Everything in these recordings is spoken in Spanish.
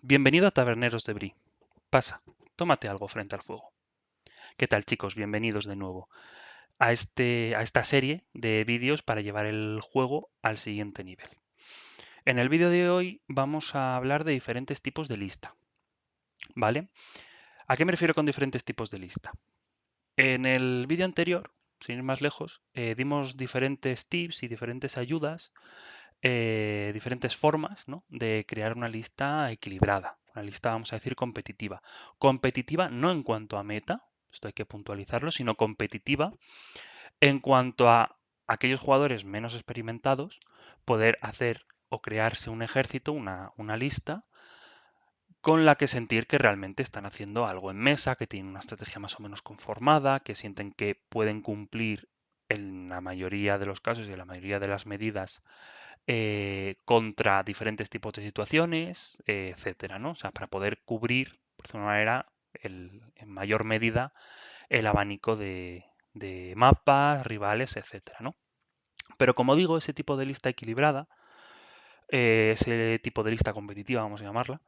Bienvenido a Taberneros de Brie. Pasa, tómate algo frente al fuego. ¿Qué tal, chicos? Bienvenidos de nuevo a esta serie de vídeos para llevar el juego al siguiente nivel. En el vídeo de hoy vamos a hablar de diferentes tipos de lista, ¿vale? ¿A qué me refiero con diferentes tipos de lista? En el vídeo anterior, sin ir más lejos, dimos diferentes tips y diferentes ayudas, diferentes formas, ¿no?, de crear una lista equilibrada, una lista, vamos a decir, competitiva. Competitiva no en cuanto a meta, esto hay que puntualizarlo, sino competitiva en cuanto a aquellos jugadores menos experimentados poder hacer o crearse un ejército, una lista con la que sentir que realmente están haciendo algo en mesa, que tienen una estrategia más o menos conformada, que sienten que pueden cumplir en la mayoría de los casos y en la mayoría de las medidas contra diferentes tipos de situaciones, etcétera, ¿no? O sea, para poder cubrir, por decirlo de una manera, en mayor medida el abanico de mapas, rivales, etcétera, ¿no? Pero como digo, ese tipo de lista equilibrada, ese tipo de lista competitiva, vamos a llamarla,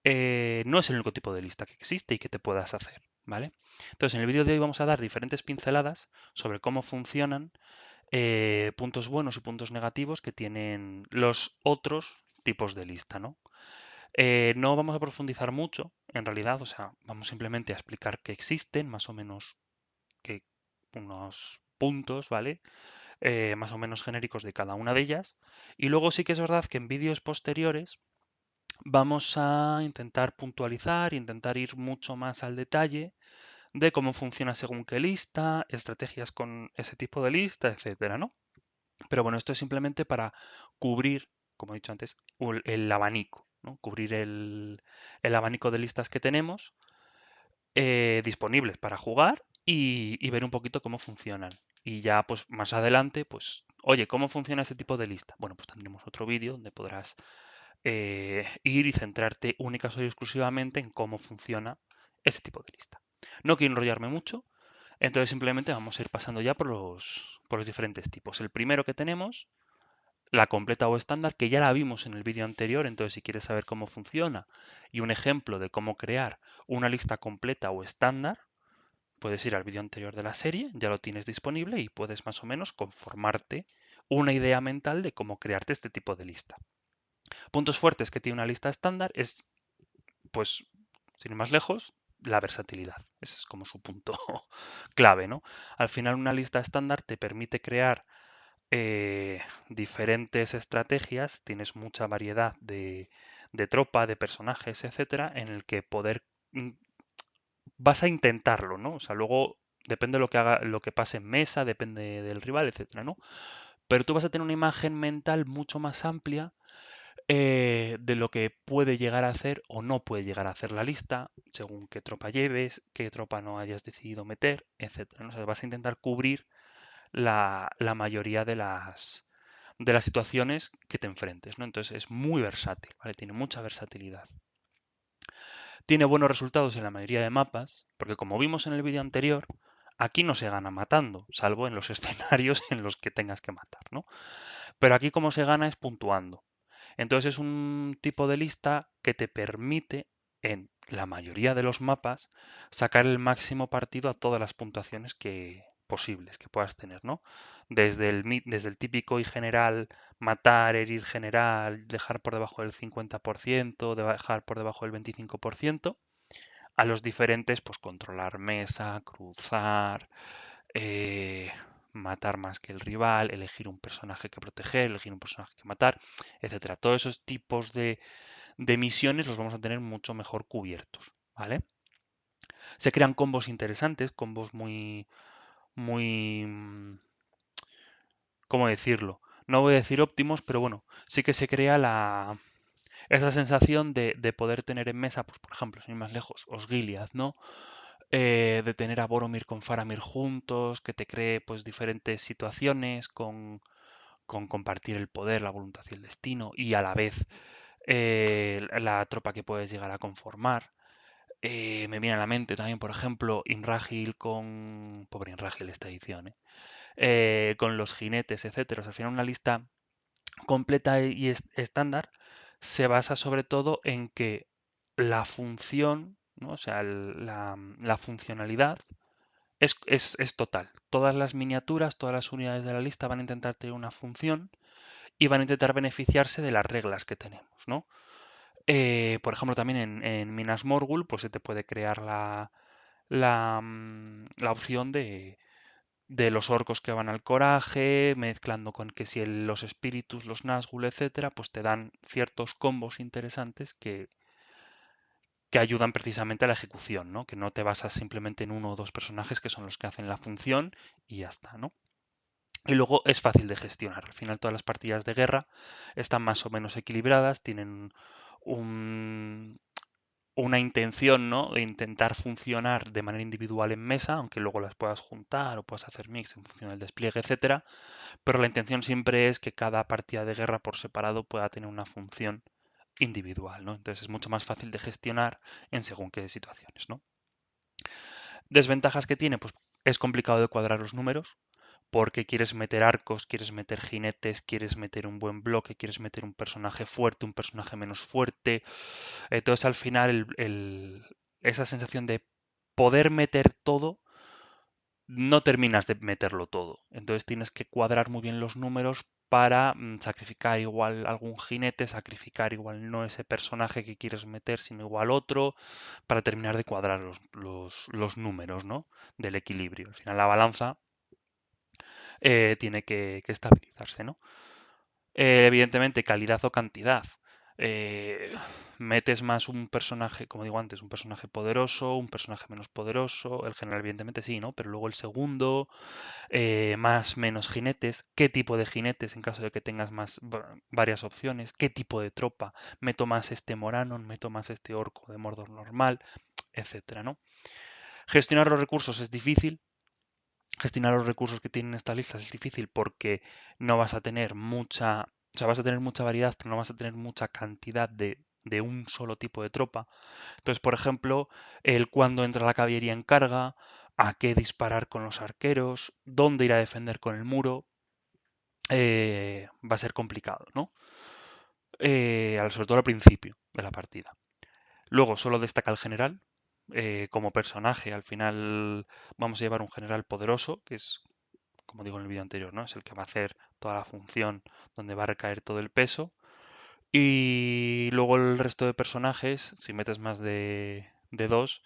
no es el único tipo de lista que existe y que te puedas hacer, ¿vale? Entonces, en el vídeo de hoy vamos a dar diferentes pinceladas sobre cómo funcionan, puntos buenos y puntos negativos que tienen los otros tipos de lista, ¿no? No vamos a profundizar mucho, en realidad, o sea, vamos simplemente a explicar que existen, más o menos que unos puntos, ¿vale? Más o menos genéricos de cada una de ellas. Y luego sí que es verdad que en vídeos posteriores vamos a intentar puntualizar, intentar ir mucho más al detalle de cómo funciona según qué lista, estrategias con ese tipo de lista, etcétera, ¿no? Pero bueno, esto es simplemente para cubrir, como he dicho antes, el abanico, ¿no? Cubrir el abanico de listas que tenemos disponibles para jugar y ver un poquito cómo funcionan. Y ya, pues más adelante, pues, oye, ¿cómo funciona este tipo de lista? Bueno, pues tendremos otro vídeo donde podrás ir y centrarte única y exclusivamente en cómo funciona ese tipo de lista. No quiero enrollarme mucho, entonces simplemente vamos a ir pasando ya por los diferentes tipos. El primero que tenemos, la completa o estándar, que ya la vimos en el vídeo anterior, entonces si quieres saber cómo funciona y un ejemplo de cómo crear una lista completa o estándar, puedes ir al vídeo anterior de la serie, ya lo tienes disponible y puedes más o menos conformarte una idea mental de cómo crearte este tipo de lista. Puntos fuertes que tiene una lista estándar es, pues, sin ir más lejos, la versatilidad. Ese es como su punto clave, ¿no? Al final, una lista estándar te permite crear diferentes estrategias, tienes mucha variedad de tropa, de personajes, etcétera, en el que poder vas a intentarlo, ¿no? O sea, luego depende de lo que haga, lo que pase en mesa, depende del rival, etcétera, ¿no? Pero tú vas a tener una imagen mental mucho más amplia de lo que puede llegar a hacer o no puede llegar a hacer la lista, según qué tropa lleves, qué tropa no hayas decidido meter, etcétera, ¿no? O sea, vas a intentar cubrir la mayoría de las situaciones que te enfrentes, ¿no? Entonces es muy versátil, ¿vale? Tiene mucha versatilidad. Tiene buenos resultados en la mayoría de mapas, porque como vimos en el vídeo anterior, aquí no se gana matando, salvo en los escenarios en los que tengas que matar, ¿no? Pero aquí como se gana es puntuando. Entonces es un tipo de lista que te permite, en la mayoría de los mapas, sacar el máximo partido a todas las puntuaciones posibles que puedas tener, ¿no? Desde el típico y general matar, herir general, dejar por debajo del 50%, dejar por debajo del 25%, a los diferentes, pues controlar mesa, cruzar, eh, matar más que el rival, elegir un personaje que proteger, elegir un personaje que matar, etcétera. Todos esos tipos de misiones los vamos a tener mucho mejor cubiertos, ¿vale? Se crean combos interesantes, combos muy, ¿cómo decirlo? No voy a decir óptimos, pero bueno, sí que se crea esa sensación de poder tener en mesa, pues por ejemplo, sin ir más lejos, Osgiliath, ¿no? De tener a Boromir con Faramir juntos, que te cree pues diferentes situaciones con compartir el poder, la voluntad y el destino, y a la vez la tropa que puedes llegar a conformar. Me viene a la mente también, por ejemplo, Imrahil con... Pobre Imrahil esta edición, ¿eh? Con los jinetes, etcétera. O sea, al final una lista completa y estándar se basa sobre todo en que la función, ¿no? O sea, la funcionalidad es total. Todas las miniaturas, todas las unidades de la lista van a intentar tener una función y van a intentar beneficiarse de las reglas que tenemos, ¿no? Por ejemplo, también en Minas Morgul, pues se te puede crear la opción de los orcos que van al coraje, mezclando con que si los espíritus, los Nazgûl, etcétera, pues te dan ciertos combos interesantes que ayudan precisamente a la ejecución, ¿no? Que no te basas simplemente en uno o dos personajes que son los que hacen la función y ya está, ¿no? Y luego es fácil de gestionar. Al final todas las partidas de guerra están más o menos equilibradas, tienen un, una intención, ¿no? De intentar funcionar de manera individual en mesa, aunque luego las puedas juntar o puedas hacer mix en función del despliegue, etcétera. Pero la intención siempre es que cada partida de guerra por separado pueda tener una función individual, ¿no? Entonces es mucho más fácil de gestionar en según qué situaciones, ¿no? Desventajas que tiene, pues es complicado de cuadrar los números, porque quieres meter arcos, quieres meter jinetes, quieres meter un buen bloque, quieres meter un personaje fuerte, un personaje menos fuerte. Entonces al final esa sensación de poder meter todo, no terminas de meterlo todo. Entonces tienes que cuadrar muy bien los números para sacrificar igual algún jinete, sacrificar igual no ese personaje que quieres meter, sino igual otro, para terminar de cuadrar los números, ¿no? Del equilibrio. Al final la balanza tiene que estabilizarse, ¿no? Evidentemente, calidad o cantidad. Eh, Metes más un personaje, como digo antes, un personaje poderoso, un personaje menos poderoso, el general evidentemente sí, ¿no? Pero luego el segundo, más menos jinetes, qué tipo de jinetes en caso de que tengas varias opciones, qué tipo de tropa, meto más este Moranon, meto más este orco de Mordor normal, etcétera, ¿no? Gestionar los recursos es difícil, gestionar los recursos que tienen estas listas es difícil porque no vas a tener mucha, o sea, vas a tener mucha variedad, pero no vas a tener mucha cantidad de un solo tipo de tropa. Entonces, por ejemplo, el cuándo entra la caballería en carga, a qué disparar con los arqueros, dónde ir a defender con el muro, va a ser complicado, ¿no? Sobre todo al principio de la partida. Luego solo destaca el general. Como personaje, al final vamos a llevar un general poderoso, que es, como digo en el vídeo anterior, ¿no? Es el que va a hacer toda la función donde va a recaer todo el peso. Y luego el resto de personajes, si metes más de dos,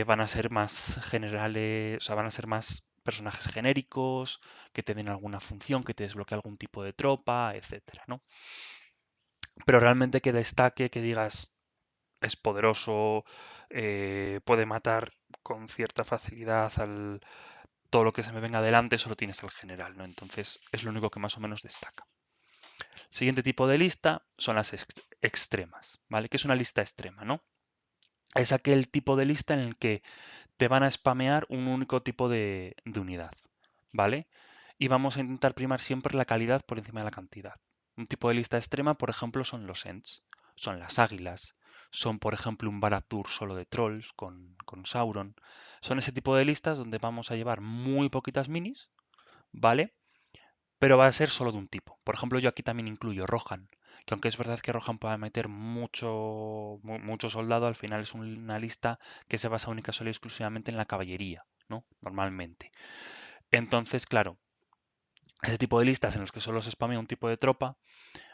van a ser más generales, o sea, van a ser más personajes genéricos, que te den alguna función, que te desbloquee algún tipo de tropa, etcétera, ¿no? Pero realmente que destaque, que digas, es poderoso, puede matar con cierta facilidad al todo lo que se me venga adelante, solo tienes al general, ¿no? Entonces es lo único que más o menos destaca. Siguiente tipo de lista son las extremas, ¿vale? ¿Qué es una lista extrema, no? Es aquel tipo de lista en el que te van a spamear un único tipo de unidad, ¿vale? Y vamos a intentar primar siempre la calidad por encima de la cantidad. Un tipo de lista extrema, por ejemplo, son los Ents, son las águilas, son, por ejemplo, un Barad-dûr solo de trolls con Sauron. Son ese tipo de listas donde vamos a llevar muy poquitas minis, ¿vale? Pero va a ser solo de un tipo. Por ejemplo, yo aquí también incluyo Rohan, que aunque es verdad que Rohan puede meter mucho soldado, al final es una lista que se basa única solo y exclusivamente en la caballería, ¿no? Normalmente. Entonces, claro, ese tipo de listas en los que solo se spamea un tipo de tropa,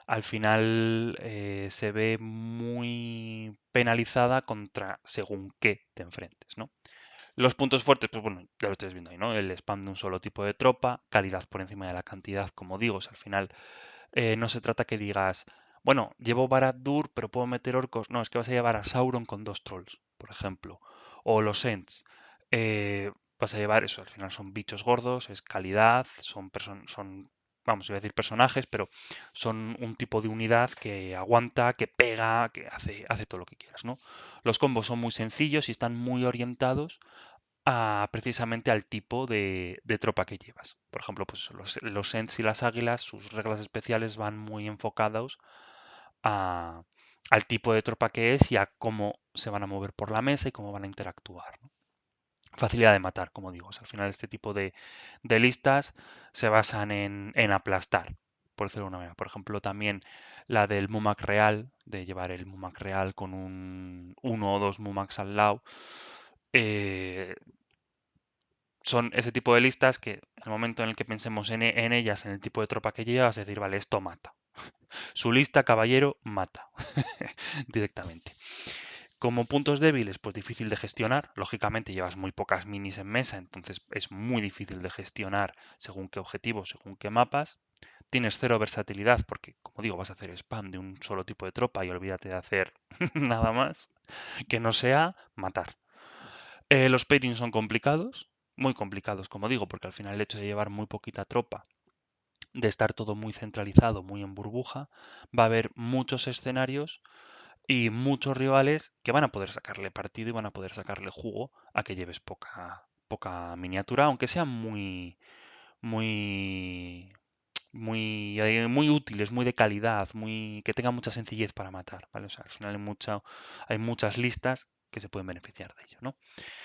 al final se ve muy penalizada contra según qué te enfrentes, ¿no? Los puntos fuertes, pues bueno, ya lo estáis viendo ahí, ¿no? El spam de un solo tipo de tropa, calidad por encima de la cantidad, como digo, al final no se trata que digas, bueno, llevo Barad-dûr, pero puedo meter orcos. No, es que vas a llevar a Sauron con dos trolls, por ejemplo. O los Ents. Vas a llevar eso, al final son bichos gordos, es calidad, son, vamos, iba a decir personajes, pero son un tipo de unidad que aguanta, que pega, que hace todo lo que quieras, ¿no? Los combos son muy sencillos y están muy orientados precisamente al tipo de tropa que llevas. Por ejemplo, pues los Ents y las águilas, sus reglas especiales van muy enfocados a- al tipo de tropa que es y a cómo se van a mover por la mesa y cómo van a interactuar, ¿no? Facilidad de matar, como digo. O sea, al final este tipo de listas se basan en aplastar, por decirlo de alguna manera. Por ejemplo, también la del Mumac real, de llevar el Mumac real con uno o dos Mumacs al lado. eh, Son ese tipo de listas que al momento en el que pensemos en ellas, en el tipo de tropa que llevas, es decir, vale, esto mata. Su lista, caballero, mata directamente. Como puntos débiles, pues difícil de gestionar. Lógicamente llevas muy pocas minis en mesa, entonces es muy difícil de gestionar según qué objetivos, según qué mapas. Tienes cero versatilidad porque, como digo, vas a hacer spam de un solo tipo de tropa y olvídate de hacer nada más que no sea matar. Los pairings son complicados, muy complicados, como digo, porque al final el hecho de llevar muy poquita tropa, de estar todo muy centralizado, muy en burbuja, va a haber muchos escenarios y muchos rivales que van a poder sacarle partido y van a poder sacarle jugo a que lleves poca miniatura, aunque sean muy, muy útiles, muy de calidad, que tengan mucha sencillez para matar, ¿vale? O sea, al final hay muchas listas que se pueden beneficiar de ello, ¿no?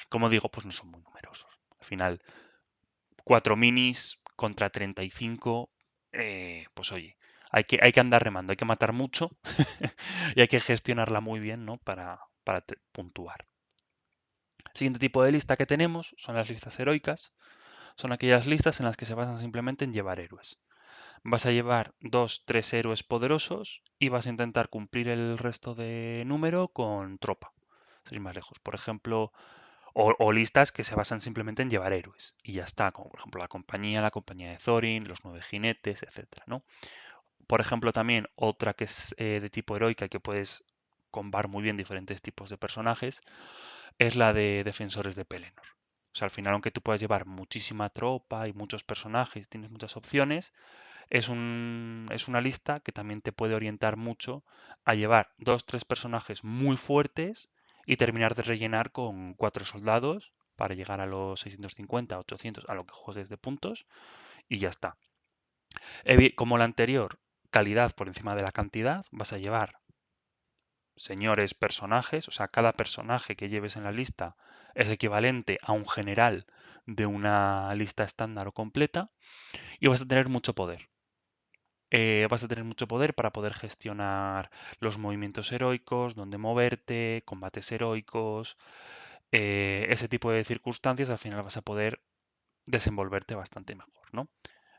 Como digo, pues no son muy numerosos. Al final, 4 minis contra 35, pues oye, hay que andar remando, hay que matar mucho y hay que gestionarla muy bien, ¿no? Para puntuar. Siguiente tipo de lista que tenemos son las listas heroicas. Son aquellas listas en las que se basan simplemente en llevar héroes. Vas a llevar 2, 3 héroes poderosos y vas a intentar cumplir el resto de número con tropa. Sin más lejos. Por ejemplo, o listas que se basan simplemente en llevar héroes. Y ya está, como por ejemplo la compañía de Thorin, los 9 jinetes, etcétera, ¿no? Por ejemplo, también otra que es de tipo heroica y que puedes combar muy bien diferentes tipos de personajes es la de defensores de Pelennor. O sea, al final, aunque tú puedas llevar muchísima tropa y muchos personajes, tienes muchas opciones, es una lista que también te puede orientar mucho a llevar dos, tres personajes muy fuertes y terminar de rellenar con cuatro soldados para llegar a los 650, 800, a lo que juegues de puntos y ya está. Como la anterior, calidad por encima de la cantidad, vas a llevar señores personajes, o sea, cada personaje que lleves en la lista es equivalente a un general de una lista estándar o completa y vas a tener mucho poder. Vas a tener mucho poder para poder gestionar los movimientos heroicos, dónde moverte, combates heroicos, ese tipo de circunstancias, al final vas a poder desenvolverte bastante mejor, ¿no?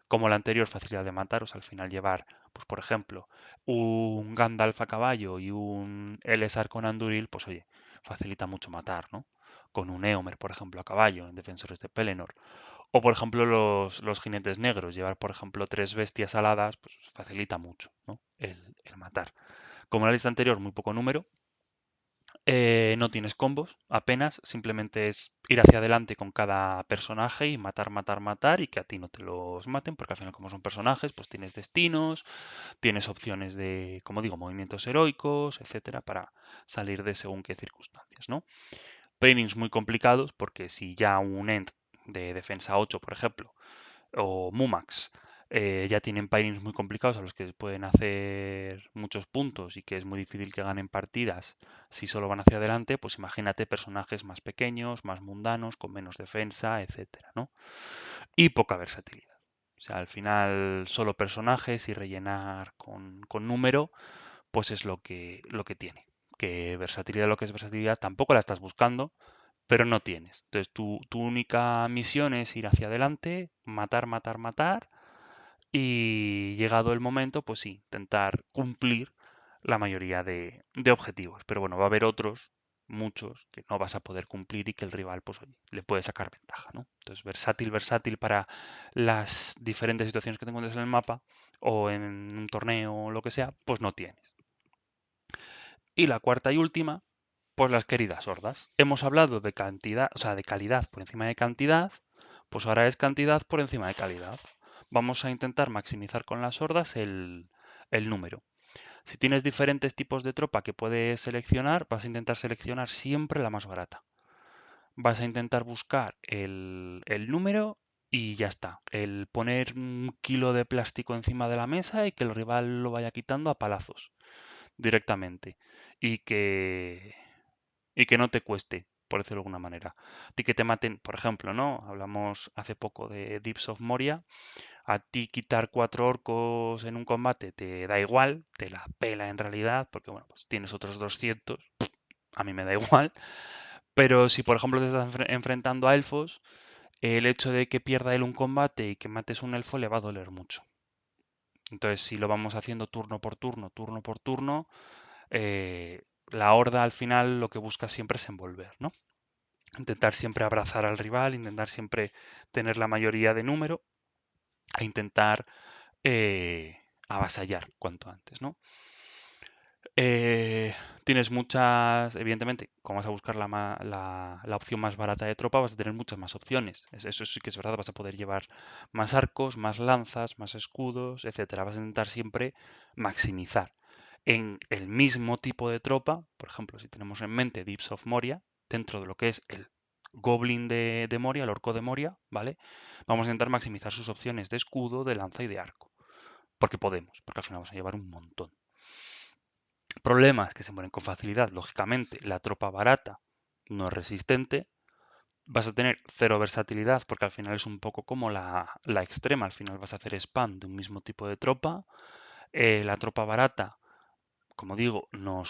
Como la anterior facilidad de matar, o sea, al final llevar, pues por ejemplo, un Gandalf a caballo y un Elessar con Andúril, pues oye, facilita mucho matar, ¿no? Con un Éomer, por ejemplo, a caballo en Defensores de Pelennor. O, por ejemplo, los jinetes negros. Llevar, por ejemplo, tres bestias aladas, pues facilita mucho, ¿no? El matar. Como en la lista anterior, muy poco número. No tienes combos, apenas. Simplemente es ir hacia adelante con cada personaje y matar, matar, matar y que a ti no te los maten, porque al final, como son personajes, pues tienes destinos, tienes opciones de, como digo, movimientos heroicos, etcétera, para salir de según qué circunstancias, ¿no? Pairings muy complicados, porque si ya un End de defensa 8, por ejemplo, o Mumax ya tienen pairings muy complicados a los que pueden hacer muchos puntos y que es muy difícil que ganen partidas si solo van hacia adelante, pues imagínate personajes más pequeños, más mundanos, con menos defensa, etcétera, ¿no? Y poca versatilidad. O sea, al final solo personajes y rellenar con número, pues es lo que tiene. Que versatilidad, lo que es versatilidad, tampoco la estás buscando, pero no tienes. Entonces tu única misión es ir hacia adelante, matar, matar, matar y llegado el momento, pues sí, intentar cumplir la mayoría de objetivos. Pero bueno, va a haber otros, muchos, que no vas a poder cumplir y que el rival, pues oye, le puede sacar ventaja, ¿no? Entonces, versátil, versátil para las diferentes situaciones que te encuentres en el mapa o en un torneo o lo que sea, pues no tienes. Y la cuarta y última, pues las queridas hordas. Hemos hablado de cantidad, o sea, de calidad por encima de cantidad, pues ahora es cantidad por encima de calidad. Vamos a intentar maximizar con las hordas el número. Si tienes diferentes tipos de tropa que puedes seleccionar, vas a intentar seleccionar siempre la más barata. Vas a intentar buscar el número y ya está. El poner un kilo de plástico encima de la mesa y que el rival lo vaya quitando a palazos directamente. Y que, y que no te cueste, por decirlo de alguna manera. A ti que te maten, por ejemplo, ¿no? Hablamos hace poco de Deeps of Moria, A ti quitar 4 orcos en un combate te da igual, te la pela en realidad, porque bueno, pues tienes otros 200, a mí me da igual. Pero si por ejemplo te estás enfrentando a elfos, el hecho de que pierda él un combate y que mates un elfo le va a doler mucho. Entonces, si lo vamos haciendo turno por turno, la horda al final lo que busca siempre es envolver, ¿no? Intentar siempre abrazar al rival, intentar siempre tener la mayoría de número e intentar avasallar cuanto antes, ¿no? Eh, tienes muchas, evidentemente, como vas a buscar la opción más barata de tropa, vas a tener muchas más opciones. Eso sí que es verdad, vas a poder llevar más arcos, más lanzas, más escudos, etcétera. Vas a intentar siempre maximizar. En el mismo tipo de tropa, por ejemplo, si tenemos en mente Deeps of Moria, dentro de lo que es el Goblin de Moria, el orco de Moria, ¿vale? Vamos a intentar maximizar sus opciones de escudo, de lanza y de arco. Porque podemos, porque al final vamos a llevar un montón. Problemas que se mueren con facilidad, lógicamente. La tropa barata no es resistente. Vas a tener cero versatilidad porque al final es un poco como la extrema. Al final vas a hacer spam de un mismo tipo de tropa. La tropa barata, como digo, no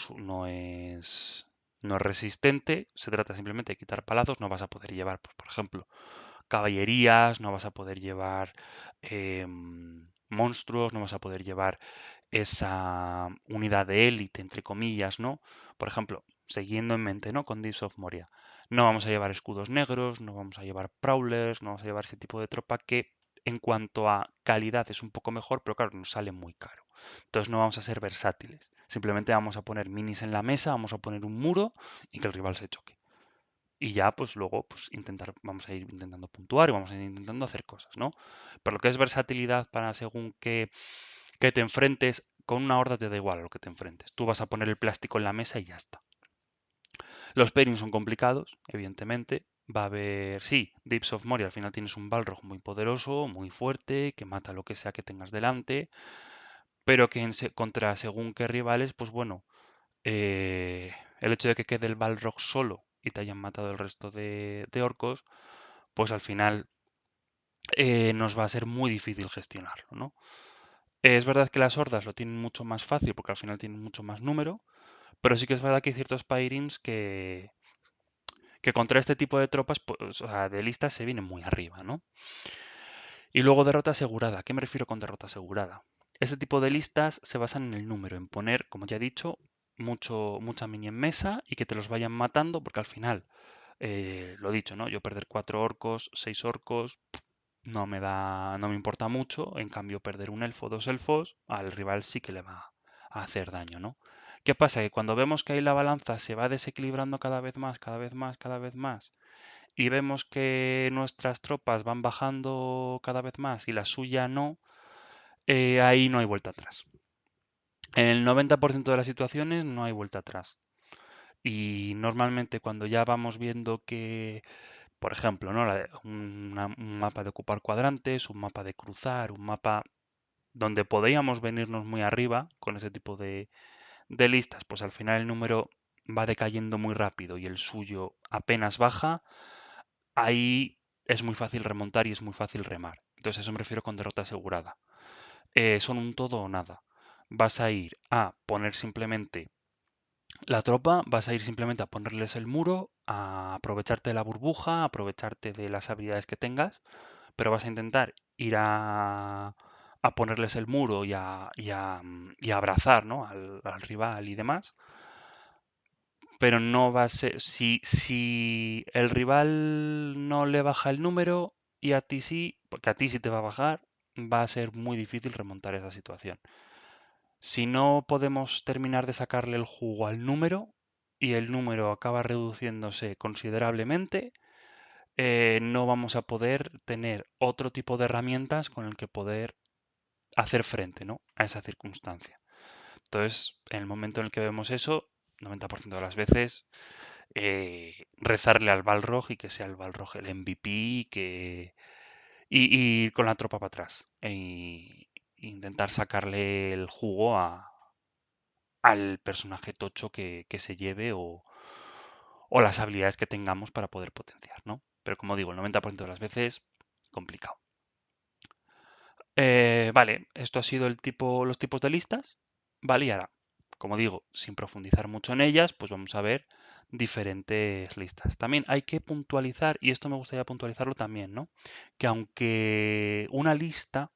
es resistente. Se trata simplemente de quitar palazos. No vas a poder llevar, pues, por ejemplo, caballerías, no vas a poder llevar monstruos, no vas a poder llevar esa unidad de élite, entre comillas, ¿no? Por ejemplo, siguiendo en mente, ¿no? Con Deeds of Moria. No vamos a llevar escudos negros, no vamos a llevar prowlers, no vamos a llevar ese tipo de tropa que en cuanto a calidad es un poco mejor, pero claro, nos sale muy caro. Entonces no vamos a ser versátiles. Simplemente vamos a poner minis en la mesa, vamos a poner un muro y que el rival se choque. Y ya, pues luego, pues vamos a ir intentando puntuar y vamos a ir intentando hacer cosas, ¿no? Pero lo que es versatilidad para según que te enfrentes, con una horda te da igual a lo que te enfrentes. Tú vas a poner el plástico en la mesa y ya está. Los pairings son complicados, evidentemente. Va a haber, sí, Deeps of Moria, al final tienes un Balrog muy poderoso, muy fuerte, que mata lo que sea que tengas delante, pero que contra según qué rivales, pues bueno, el hecho de que quede el Balrog solo y te hayan matado el resto de orcos, pues al final nos va a ser muy difícil gestionarlo, ¿no? Es verdad que las hordas lo tienen mucho más fácil porque al final tienen mucho más número, pero sí que es verdad que hay ciertos pairings que contra este tipo de tropas, pues, o sea, de listas se vienen muy arriba, ¿no? Y luego derrota asegurada. ¿A qué me refiero con derrota asegurada? Este tipo de listas se basan en el número, en poner, como ya he dicho, mucha mini en mesa y que te los vayan matando, porque al final, lo dicho, ¿no? Yo perder 4 orcos, 6 orcos, no me importa mucho. En cambio, perder un elfo, 2 elfos, al rival sí que le va a hacer daño, ¿no? ¿Qué pasa? Que cuando vemos que ahí la balanza se va desequilibrando cada vez más, cada vez más, cada vez más, y vemos que nuestras tropas van bajando cada vez más y la suya no, ahí no hay vuelta atrás. En el 90% de las situaciones no hay vuelta atrás. Y normalmente cuando ya vamos viendo que, por ejemplo, ¿no? Un mapa de ocupar cuadrantes, un mapa de cruzar, un mapa donde podríamos venirnos muy arriba con ese tipo de listas, pues al final el número va decayendo muy rápido y el suyo apenas baja, ahí es muy fácil remontar y es muy fácil remar. Entonces a eso me refiero con derrota asegurada. Son un todo o nada. Vas a ir a poner simplemente la tropa, vas a ir simplemente a ponerles el muro, a aprovecharte de la burbuja, a aprovecharte de las habilidades que tengas, pero vas a intentar ir a ponerles el muro y a abrazar, ¿no? al rival y demás. Pero no va a ser. Si el rival no le baja el número y a ti sí, porque a ti sí te va a bajar, va a ser muy difícil remontar esa situación. Si no podemos terminar de sacarle el jugo al número y el número acaba reduciéndose considerablemente, no vamos a poder tener otro tipo de herramientas con el que poder hacer frente, ¿no? a esa circunstancia. Entonces, en el momento en el que vemos eso, 90% de las veces, rezarle al Balrog y que sea el Balrog el MVP y ir con la tropa para atrás. Intentar sacarle el jugo al personaje tocho que se lleve o las habilidades que tengamos para poder potenciar, ¿no? Pero como digo, el 90% de las veces, complicado. Vale, esto ha sido los tipos de listas, ¿vale? Y ahora, como digo, sin profundizar mucho en ellas, pues vamos a ver diferentes listas. También hay que puntualizar, y esto me gustaría puntualizarlo también, ¿no? Que aunque una lista,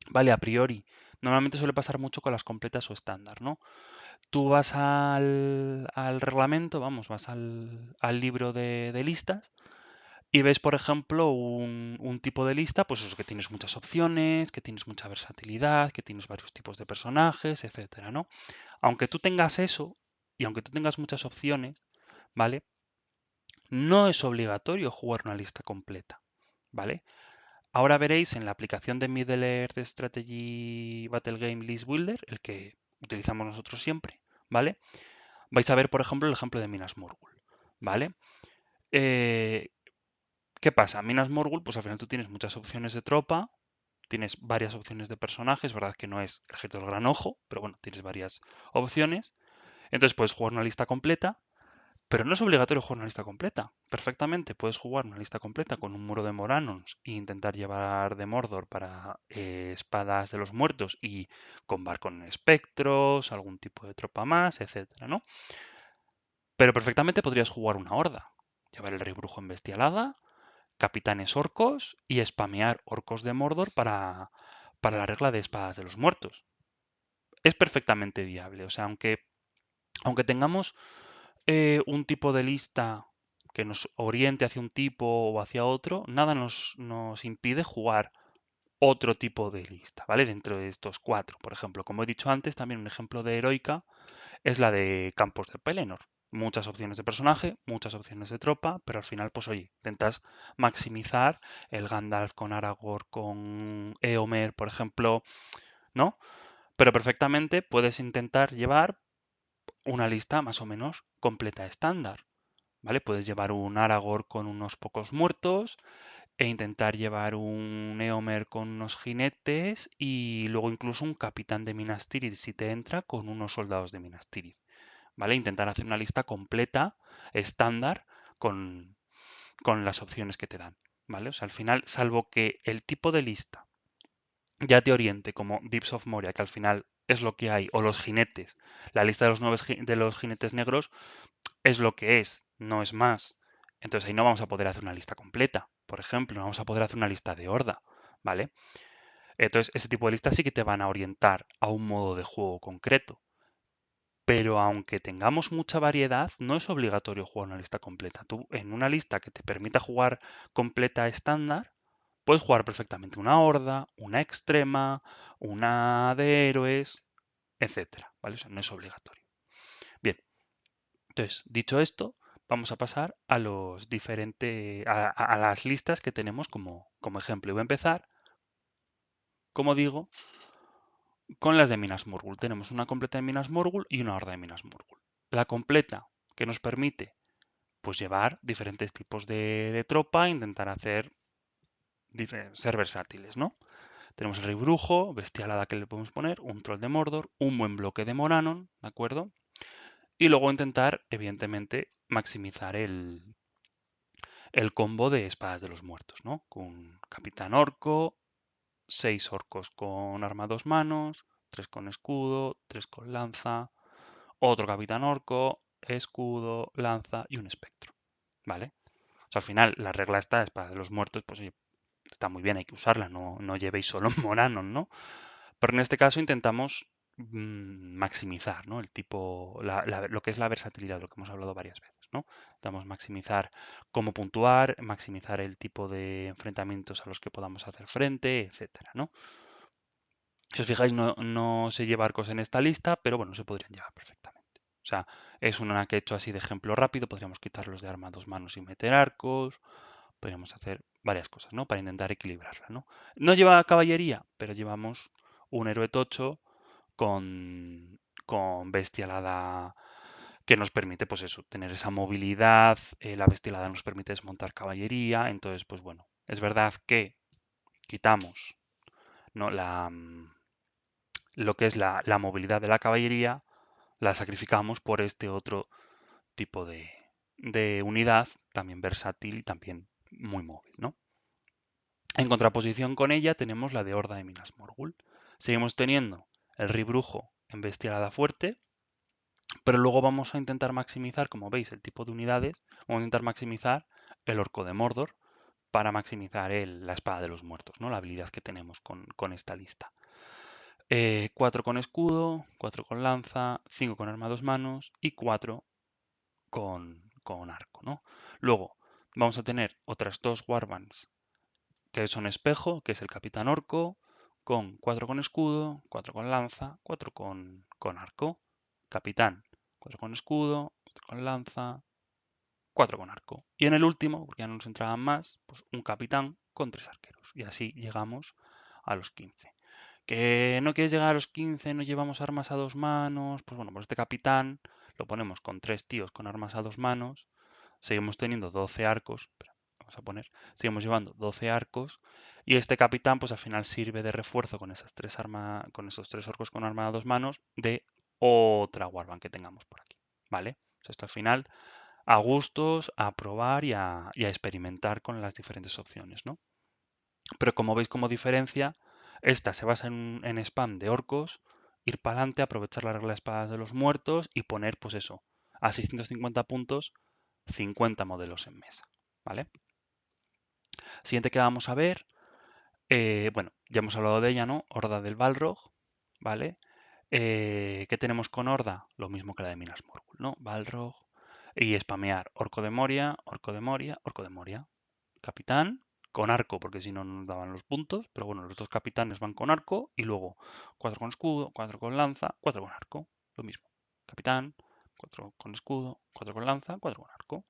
vale, a priori, normalmente suele pasar mucho con las completas o estándar, ¿no? Tú vas al reglamento, vamos, vas al libro de listas y ves, por ejemplo, un tipo de lista, pues eso, que tienes muchas opciones, que tienes mucha versatilidad, que tienes varios tipos de personajes, etcétera, ¿no? Aunque tú tengas eso y aunque tú tengas muchas opciones, ¿vale? No es obligatorio jugar una lista completa, ¿vale? Ahora veréis en la aplicación de Middle Earth Strategy Battle Game List Builder, el que utilizamos nosotros siempre, ¿vale? Vais a ver, por ejemplo, el ejemplo de Minas Morgul, ¿vale? Eh, ¿Qué pasa? Minas Morgul, pues al final tú tienes muchas opciones de tropa, tienes varias opciones de personajes, ¿verdad? Que no es el ejército del gran ojo, pero bueno, tienes varias opciones. Entonces puedes jugar una lista completa, pero no es obligatorio jugar una lista completa. Perfectamente puedes jugar una lista completa con un muro de Moranons e intentar llevar de Mordor para espadas de los muertos y combar con espectros, algún tipo de tropa más, etcétera, ¿no? Pero perfectamente podrías jugar una horda, llevar el rey brujo en bestialada, capitanes orcos y spamear orcos de Mordor para la regla de espadas de los muertos. Es perfectamente viable. O sea, aunque tengamos un tipo de lista que nos oriente hacia un tipo o hacia otro, nada nos impide jugar otro tipo de lista, ¿vale? Dentro de estos cuatro. Por ejemplo, como he dicho antes, también un ejemplo de heroica es la de Campos de Pelennor. Muchas opciones de personaje, muchas opciones de tropa, pero al final, pues oye, intentas maximizar el Gandalf con Aragorn, con Eomer, por ejemplo, ¿no? Pero perfectamente puedes intentar llevar una lista más o menos completa estándar, ¿vale? Puedes llevar un Aragorn con unos pocos muertos e intentar llevar un Eomer con unos jinetes y luego incluso un capitán de Minas Tirith si te entra con unos soldados de Minas Tirith. ¿Vale? Intentar hacer una lista completa, estándar, con, con las opciones que te dan, ¿vale? O sea, al final, salvo que el tipo de lista ya te oriente como Deeps of Moria, que al final es lo que hay, o los jinetes, la lista de de los jinetes negros es lo que es, no es más. Entonces ahí no vamos a poder hacer una lista completa, por ejemplo, no vamos a poder hacer una lista de horda, ¿vale? Entonces ese tipo de listas sí que te van a orientar a un modo de juego concreto. Pero aunque tengamos mucha variedad, no es obligatorio jugar una lista completa. Tú en una lista que te permita jugar completa estándar, puedes jugar perfectamente una horda, una extrema, una de héroes, etcétera, ¿vale? Eso no es obligatorio. Bien, entonces, dicho esto, vamos a pasar a los diferentes, a las listas que tenemos como ejemplo. Y voy a empezar, como digo, con las de Minas Morgul. Tenemos una completa de Minas Morgul y una horda de Minas Morgul. La completa, que nos permite pues llevar diferentes tipos de tropa, intentar ser versátiles, ¿no? Tenemos el rey brujo, bestialada que le podemos poner, un troll de Mordor, un buen bloque de Moranon, ¿de acuerdo? Y luego intentar, evidentemente, maximizar el combo de espadas de los muertos, ¿no? Con capitán orco, 6 orcos con arma a 2 manos, 3 con escudo, 3 con lanza, otro capitán orco, escudo, lanza y un espectro, ¿vale? O sea, al final la regla esta es para los muertos, pues oye, está muy bien, hay que usarla, no llevéis solo Moranon, ¿no? Pero en este caso intentamos maximizar, ¿no? El tipo, lo que es la versatilidad, lo que hemos hablado varias veces, ¿no? Intentamos maximizar cómo puntuar, maximizar el tipo de enfrentamientos a los que podamos hacer frente, etcétera, ¿no? Si os fijáis, no se lleva arcos en esta lista, pero bueno, se podrían llevar perfectamente. O sea, es una que he hecho así de ejemplo rápido, podríamos quitarlos de arma a 2 manos y meter arcos, podríamos hacer varias cosas, ¿no? Para intentar equilibrarla, ¿no? No lleva caballería, pero llevamos un héroe tocho con bestialada que nos permite, pues eso, tener esa movilidad, la bestialada nos permite desmontar caballería, entonces, pues bueno, es verdad que quitamos, ¿no? Lo que es la movilidad de la caballería, la sacrificamos por este otro tipo de unidad, también versátil y también muy móvil, ¿no? En contraposición con ella tenemos la de Horda de Minas Morgul. Seguimos teniendo el Ribrujo en Bestialada Fuerte, pero luego vamos a intentar maximizar, como veis, el tipo de unidades. Vamos a intentar maximizar el Orco de Mordor para maximizar la Espada de los Muertos, ¿no? La habilidad que tenemos con esta lista. 4 con escudo, 4 con lanza, 5 con arma a 2 manos y 4 con arco, ¿no? Luego vamos a tener otras dos Warbands que son espejo, que es el Capitán Orco, con 4 con escudo, 4 con lanza, 4 con arco. Capitán, 4 con escudo, 4 con lanza, 4 con arco. Y en el último, porque ya no nos entraban más, pues un capitán con 3 arqueros. Y así llegamos a los 15. ¿Que no quieres llegar a los 15, no llevamos armas a 2 manos? Pues bueno, pues este capitán lo ponemos con 3 tíos con armas a 2 manos. Seguimos teniendo 12 arcos. Espera, vamos a poner. Seguimos llevando 12 arcos. Y este capitán, pues al final sirve de refuerzo con esas con esos 3 orcos con arma a 2 manos de otra warband que tengamos por aquí. ¿Vale? Pues esto al final a gustos, a probar y a experimentar con las diferentes opciones, ¿no? Pero como veis como diferencia, esta se basa en spam de orcos, ir para adelante, aprovechar la regla de espadas de los muertos y poner, pues eso, a 650 puntos, 50 modelos en mesa, ¿vale? Siguiente que vamos a ver, bueno, ya hemos hablado de ella, ¿no? Horda del Balrog, ¿vale? ¿Qué tenemos con Horda? Lo mismo que la de Minas Morgul, ¿no? Balrog y spamear Orco de Moria, Orco de Moria, Orco de Moria. Capitán con arco, porque si no nos daban los puntos, pero bueno, los dos capitanes van con arco y luego 4 con escudo, 4 con lanza, 4 con arco. Lo mismo. Capitán, 4 con escudo, 4 con lanza, 4 con arco.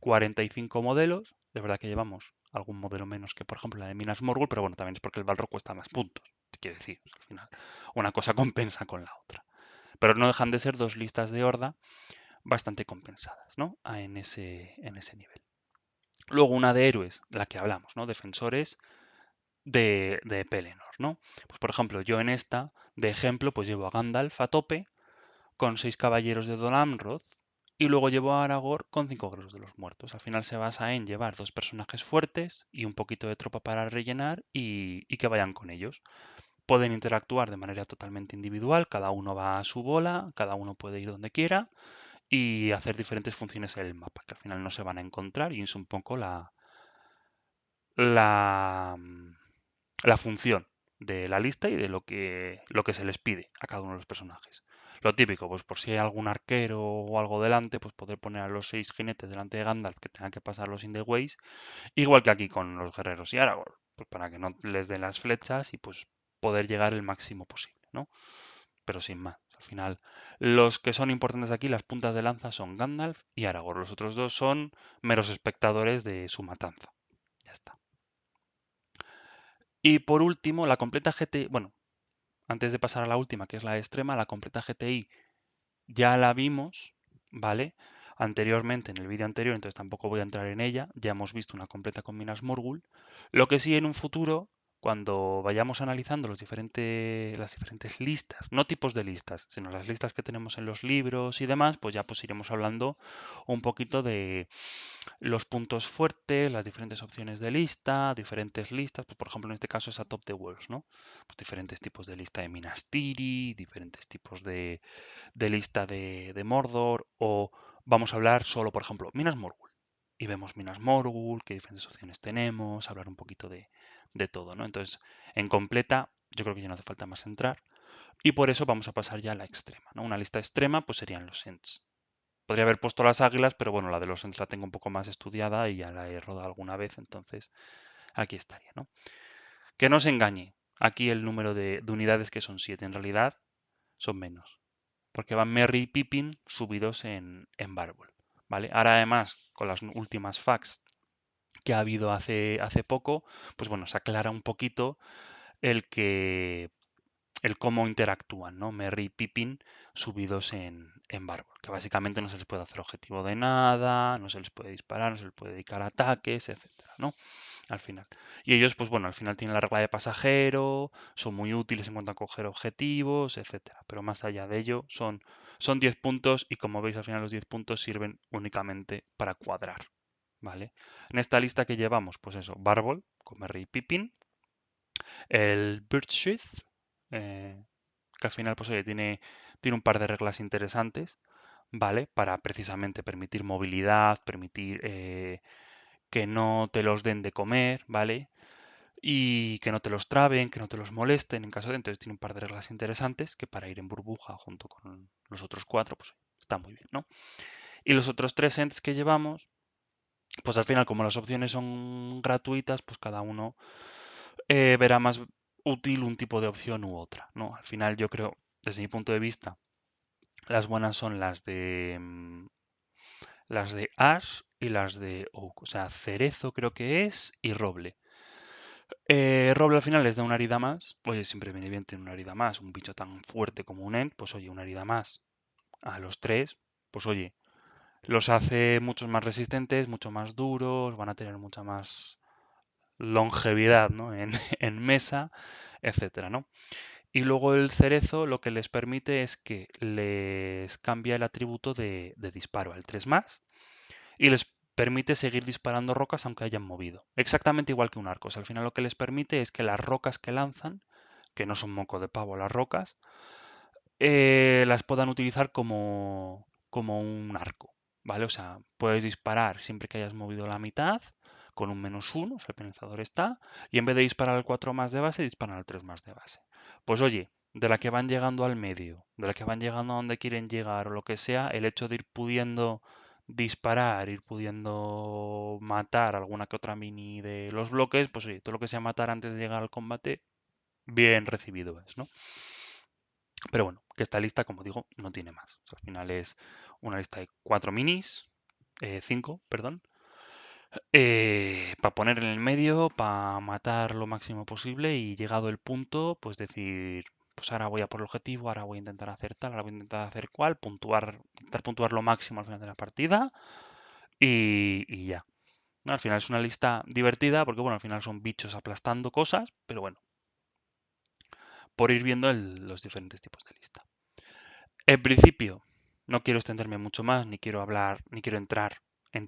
45 modelos. De verdad que llevamos algún modelo menos que, por ejemplo, la de Minas Morgul, pero bueno, también es porque el Balrog cuesta más puntos. Quiero decir, al final, una cosa compensa con la otra. Pero no dejan de ser dos listas de horda bastante compensadas, ¿no? En ese nivel. Luego una de héroes, la que hablamos, ¿no? Defensores de Pelennor, ¿no? Pues por ejemplo, yo en esta, de ejemplo, pues llevo a Gandalf a tope con 6 caballeros de Dol Amroth y luego llevo a Aragorn con 5 guerreros de los muertos. Al final se basa en llevar dos personajes fuertes y un poquito de tropa para rellenar y que vayan con ellos. Pueden interactuar de manera totalmente individual, cada uno va a su bola, cada uno puede ir donde quiera y hacer diferentes funciones en el mapa, que al final no se van a encontrar y es un poco la, la función de la lista y de lo que se les pide a cada uno de los personajes. Lo típico, pues por si hay algún arquero o algo delante, pues poder poner a los 6 jinetes delante de Gandalf que tengan que pasar los in the ways, igual que aquí con los guerreros y Aragorn, pues para que no les den las flechas y pues poder llegar el máximo posible, ¿no? Pero sin más. Al final, los que son importantes aquí, las puntas de lanza, son Gandalf y Aragorn. Los otros dos son meros espectadores de su matanza. Ya está. Y por último, la completa GTI, bueno, antes de pasar a la última, que es la extrema, la completa GTI ya la vimos, ¿vale? Anteriormente, en el vídeo anterior, entonces tampoco voy a entrar en ella, ya hemos visto una completa con Minas Morgul. Lo que sí en un futuro, cuando vayamos analizando las diferentes listas, no tipos de listas, sino las listas que tenemos en los libros y demás, pues ya pues iremos hablando un poquito de los puntos fuertes, las diferentes opciones de lista, diferentes listas, pues por ejemplo en este caso es a Top the Worlds, ¿no? Pues diferentes tipos de lista de Minas Tirith, diferentes tipos de lista de Mordor, o vamos a hablar solo, por ejemplo, Minas Morgul. Y vemos Minas Morgul, qué diferentes opciones tenemos, hablar un poquito de todo, ¿no? Entonces, en completa, yo creo que ya no hace falta más entrar. Y por eso vamos a pasar ya a la extrema, ¿no? Una lista extrema, pues serían los Ents. Podría haber puesto las águilas, pero bueno, la de los Ents la tengo un poco más estudiada y ya la he rodado alguna vez, entonces aquí estaría, ¿no? Que no se engañe, aquí el número de unidades que son 7, en realidad son menos, porque van Merry y Pippin subidos en Bárbol, ¿vale? Ahora además, con las últimas facts que ha habido hace poco, pues bueno, se aclara un poquito el que el cómo interactúan, ¿no? Merry y Pippin subidos en Bárbol, que básicamente no se les puede hacer objetivo de nada, no se les puede disparar, no se les puede dedicar ataques, etcétera, ¿no? Al final. Y ellos, pues bueno, al final tienen la regla de pasajero, son muy útiles en cuanto a coger objetivos, etcétera. Pero más allá de ello, son 10 puntos y como veis al final los 10 puntos sirven únicamente para cuadrar. ¿vale? En esta lista que llevamos, pues eso, Bárbol, con Merry y Pippin, el Birdshit, que al final, pues oye, tiene un par de reglas interesantes, ¿vale? Para precisamente permitir movilidad, permitir que no te los den de comer, ¿vale? Y que no te los traben, que no te los molesten en caso de... Entonces tiene un par de reglas interesantes que para ir en burbuja junto con los otros cuatro, pues está muy bien, ¿no? Y los otros tres ents que llevamos, pues al final como las opciones son gratuitas, pues cada uno verá más útil un tipo de opción u otra, ¿no? Al final yo creo, desde mi punto de vista, las buenas son las de Ash y las de Oak, o sea, cerezo creo que es y roble. Roble al final les da una herida más. Oye, siempre viene bien tener una herida más. Un bicho tan fuerte como un Ent, pues oye, una herida más a los tres, pues oye, los hace muchos más resistentes, mucho más duros, van a tener mucha más longevidad, ¿no? En mesa, etcétera, ¿no? Y luego el cerezo lo que les permite es que les cambia el atributo de disparo al 3 más y les permite seguir disparando rocas aunque hayan movido. Exactamente igual que un arco. O sea, al final lo que les permite es que las rocas que lanzan, que no son moco de pavo las rocas, las puedan utilizar como un arco, ¿vale? O sea, puedes disparar siempre que hayas movido la mitad con un -1, o sea, el penalizador está, y en vez de disparar al 4 más de base, disparan al 3 más de base. Pues oye, de la que van llegando al medio, de la que van llegando a donde quieren llegar o lo que sea, el hecho de ir pudiendo disparar, ir pudiendo matar alguna que otra mini de los bloques, pues oye, todo lo que sea matar antes de llegar al combate, bien recibido es, ¿no? Pero bueno, que esta lista, como digo, no tiene más. O sea, al final es una lista de 4 minis, 5, perdón, para poner en el medio, para matar lo máximo posible y llegado el punto, pues decir, pues ahora voy a por el objetivo, ahora voy a intentar hacer tal, ahora voy a intentar hacer cual, puntuar, intentar puntuar lo máximo al final de la partida y ya. ¿No? Al final es una lista divertida porque, bueno, al final son bichos aplastando cosas, pero bueno, por ir viendo los diferentes tipos de lista. En principio, no quiero extenderme mucho más, ni quiero hablar, ni quiero entrar en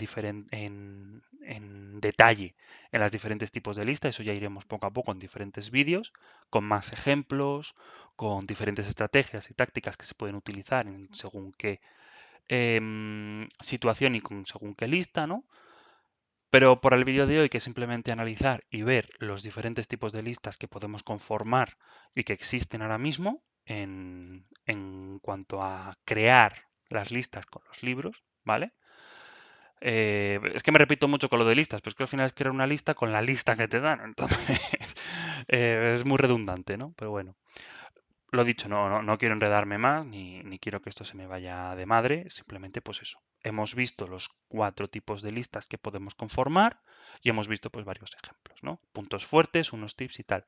detalle en los diferentes tipos de lista. Eso ya iremos poco a poco en diferentes vídeos, con más ejemplos, con diferentes estrategias y tácticas que se pueden utilizar en según qué situación y con según qué lista, ¿no? Pero por el vídeo de hoy, que es simplemente analizar y ver los diferentes tipos de listas que podemos conformar y que existen ahora mismo en cuanto a crear las listas con los libros, ¿vale? Es que me repito mucho con lo de listas, pero es que al final es crear una lista con la lista que te dan, entonces es muy redundante, ¿no? Pero bueno. Lo dicho, no quiero enredarme más, ni quiero que esto se me vaya de madre, simplemente pues eso. Hemos visto los 4 tipos de listas que podemos conformar y hemos visto pues varios ejemplos, ¿no? Puntos fuertes, unos tips y tal.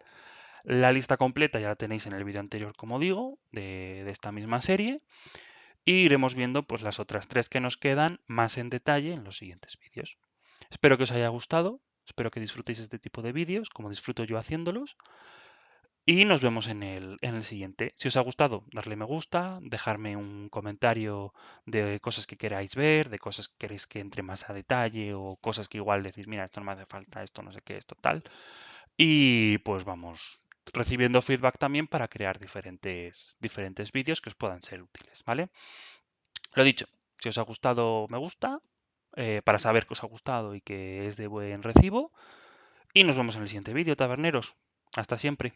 La lista completa ya la tenéis en el vídeo anterior, como digo, de esta misma serie. Y iremos viendo pues las otras 3 que nos quedan más en detalle en los siguientes vídeos. Espero que os haya gustado, espero que disfrutéis este tipo de vídeos, como disfruto yo haciéndolos. Y nos vemos en el siguiente. Si os ha gustado, darle me gusta, dejarme un comentario de cosas que queráis ver, de cosas que queréis que entre más a detalle o cosas que igual decís, mira, esto no me hace falta, esto no sé qué, esto tal. Y pues vamos recibiendo feedback también para crear diferentes vídeos que os puedan ser útiles, ¿vale? Lo dicho, si os ha gustado, me gusta, para saber que os ha gustado y que es de buen recibo. Y nos vemos en el siguiente vídeo, taberneros. Hasta siempre.